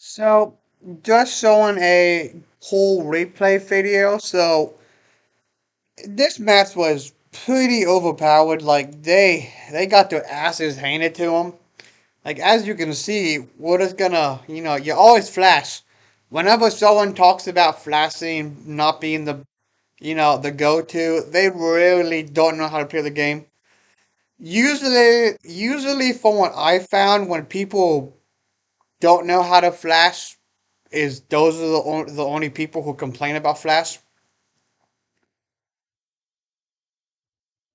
So, just showing a whole replay video. So, this match was pretty overpowered. Like they got their asses handed to them. Like as you can see, what is gonna you always flash. Whenever someone talks about flashing not being the go-to, they really don't know how to play the game. Usually from what I found, when people don't know how to flash, is those are the only people who complain about Flash.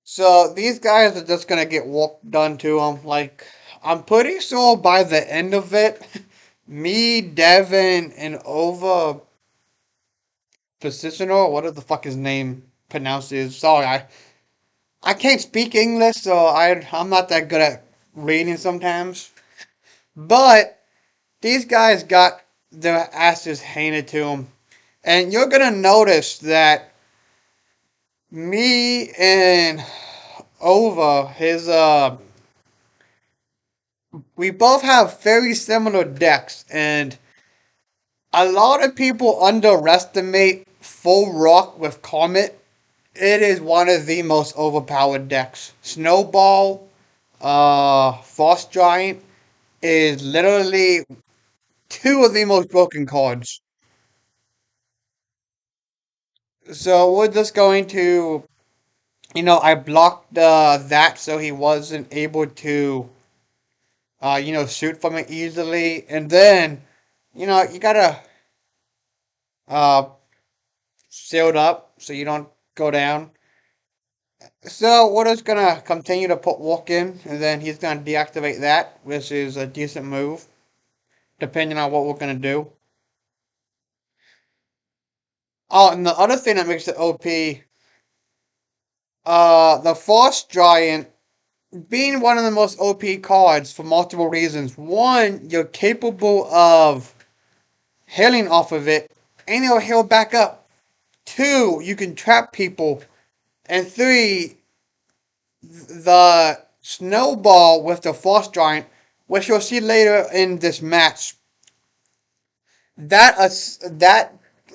So these guys are just gonna get work done to them. Like I'm pretty sure by the end of it, me, Devin, and Ova Positional, whatever the fuck his name pronounced is. Sorry, I can't speak English, so I'm not that good at reading sometimes. But these guys got their asses handed to them, and you're gonna notice that me and Ova, we both have very similar decks, and a lot of people underestimate Full Rock with Comet. It is one of the most overpowered decks. Snowball, Frost Giant is literally two of the most broken cards. So we're just going to, I blocked that so he wasn't able to, shoot from it easily, and then, you gotta uh sealed up so you don't go down. So we're just gonna continue to put walk in, and then he's gonna deactivate that, which is a decent move, depending on what we're gonna do. Oh, and the other thing that makes it OP, the Frost Giant being one of the most OP cards for multiple reasons. One, you're capable of healing off of it, and it'll heal back up. Two, you can trap people, and three, the snowball with the frost giant, which you'll see later in this match. That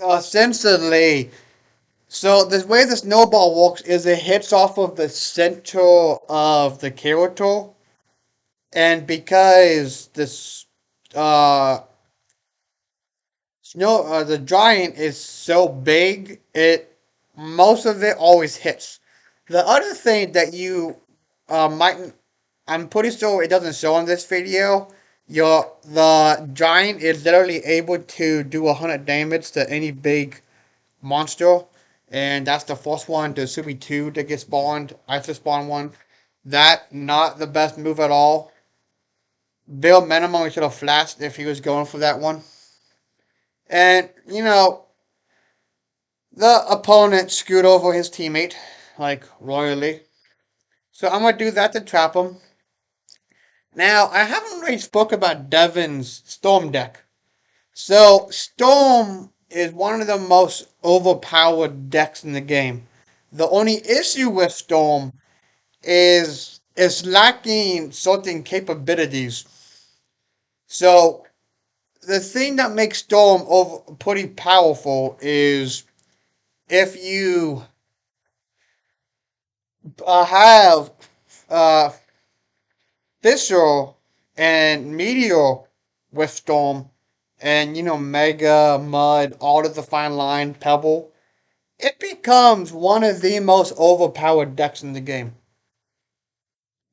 essentially, so the way the snowball works is it hits off of the center of the character, and because this uh the giant is so big, it most of it always hits. The other thing that you might I'm pretty sure it doesn't show in this video. The giant is literally able to do 100 damage to any big monster, and that's the first one. There should be two that get spawned. I just spawned one. That not the best move at all. Bill minimum should have flashed if he was going for that one. And the opponent screwed over his teammate like royally. So I'm gonna do that to trap him. Now, I haven't really spoke about Devin's Storm deck. So, Storm is one of the most overpowered decks in the game. The only issue with Storm is it's lacking certain capabilities. So, the thing that makes Storm pretty powerful is if you have uh, Fissure and Meteor with Storm, and Mega, Mud, all of the fine line, Pebble, it becomes one of the most overpowered decks in the game.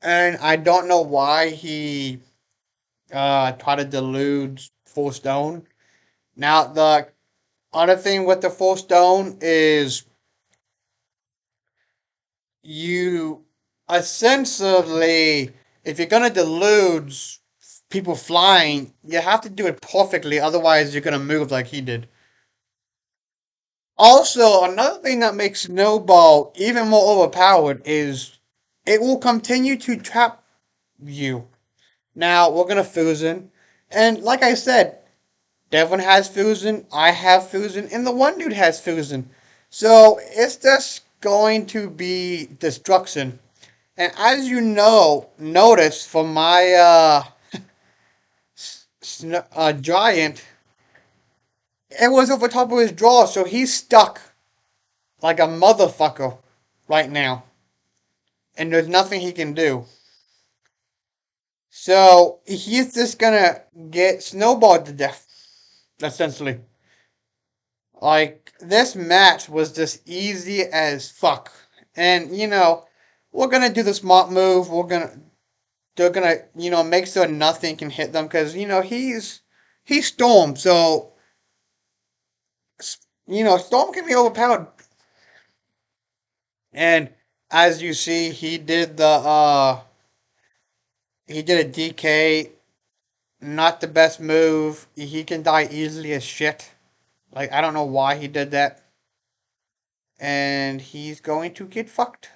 And I don't know why he tried to delude Full Stone. Now the other thing with the Full Stone is you essentially, if you're gonna delude people flying, you have to do it perfectly, otherwise you're gonna move like he did. Also, another thing that makes Snowball even more overpowered is it will continue to trap you. Now, we're gonna Fusion, and like I said, Devon has Fusion, I have Fusion, and the one dude has Fusion. So, it's just going to be destruction. And as you notice from my giant, It was over top of his jaw, so he's stuck like a motherfucker right now. And there's nothing he can do. So he's just gonna get snowballed to death, essentially. Like, this match was just easy as fuck. And, we're gonna do the smart move. They're gonna, make sure nothing can hit them because, he's Storm. So, Storm can be overpowered. And as you see, he did a DK. Not the best move. He can die easily as shit. Like, I don't know why he did that. And he's going to get fucked.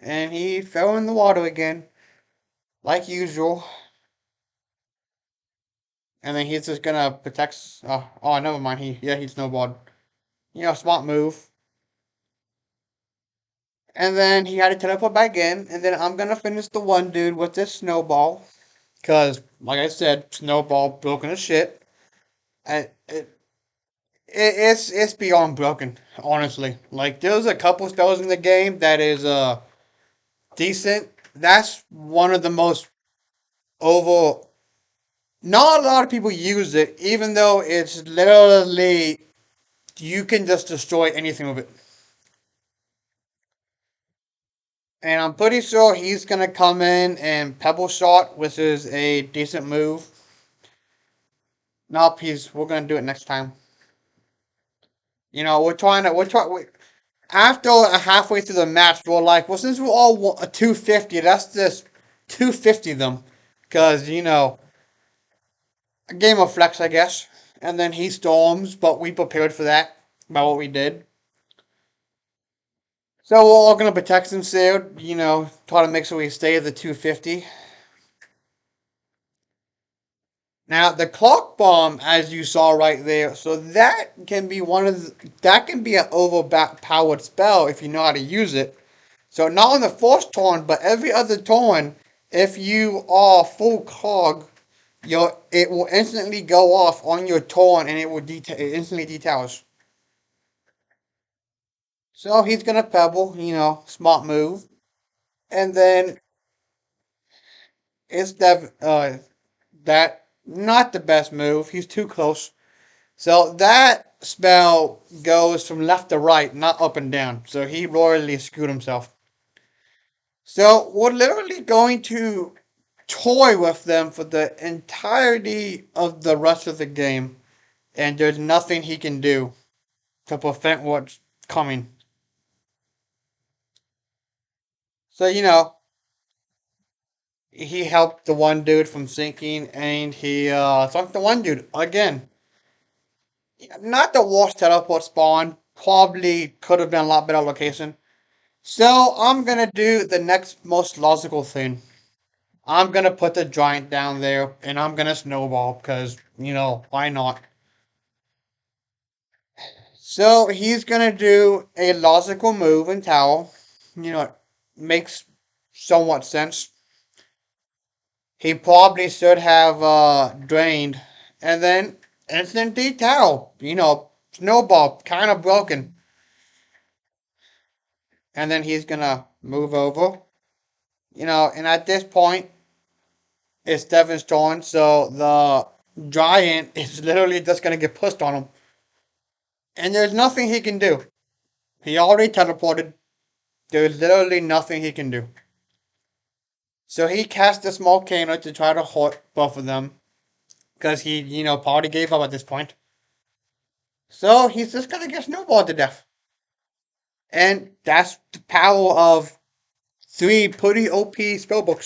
And he fell in the water again, like usual. And then he's just gonna protect. Never mind. He snowballed. Smart move. And then he had to teleport back in. And then I'm gonna finish the one dude with this snowball. Cause, like I said, snowball broken as shit. And it's beyond broken, honestly. Like, there's a couple spells in the game that is decent. That's one of the most over. Not a lot of people use it, even though it's literally you can just destroy anything with it. And I'm pretty sure he's gonna come in and pebble shot, which is a decent move. Nope, we're gonna do it next time. After halfway through the match, we're like, well, since we're all 250, let's just 250 them. Because, a game of flex, I guess. And then he storms, but we prepared for that by what we did. So we're all going to protect him there, try to make sure we stay at the 250. Now, the clock bomb, as you saw right there, so that can be an overpowered spell if you know how to use it. So not on the first turn, but every other turn, if you are full cog, it will instantly go off on your turn and it instantly details. So he's gonna pebble, smart move. And then it's that not the best move. He's too close. So that spell goes from left to right, not up and down. So he royally screwed himself. So we're literally going to toy with them for the entirety of the rest of the game, and there's nothing he can do to prevent what's coming. So, he helped the one dude from sinking, and he sunk the one dude again. Not the worst teleport spawn. Probably could have been a lot better location. So I'm gonna do the next most logical thing. I'm gonna put the giant down there, and I'm gonna snowball because why not? So he's gonna do a logical move in tower. It makes somewhat sense. He probably should have drained, and then instant detail. Snowball kind of broken, and then he's gonna move over. And at this point, it's Devin's turn, so the giant is literally just gonna get pushed on him, and there's nothing he can do. He already teleported. There's literally nothing he can do. So he cast a small volcano to try to hurt both of them, because he, probably gave up at this point. So he's just gonna get snowballed to death. And that's the power of three pretty OP spellbooks.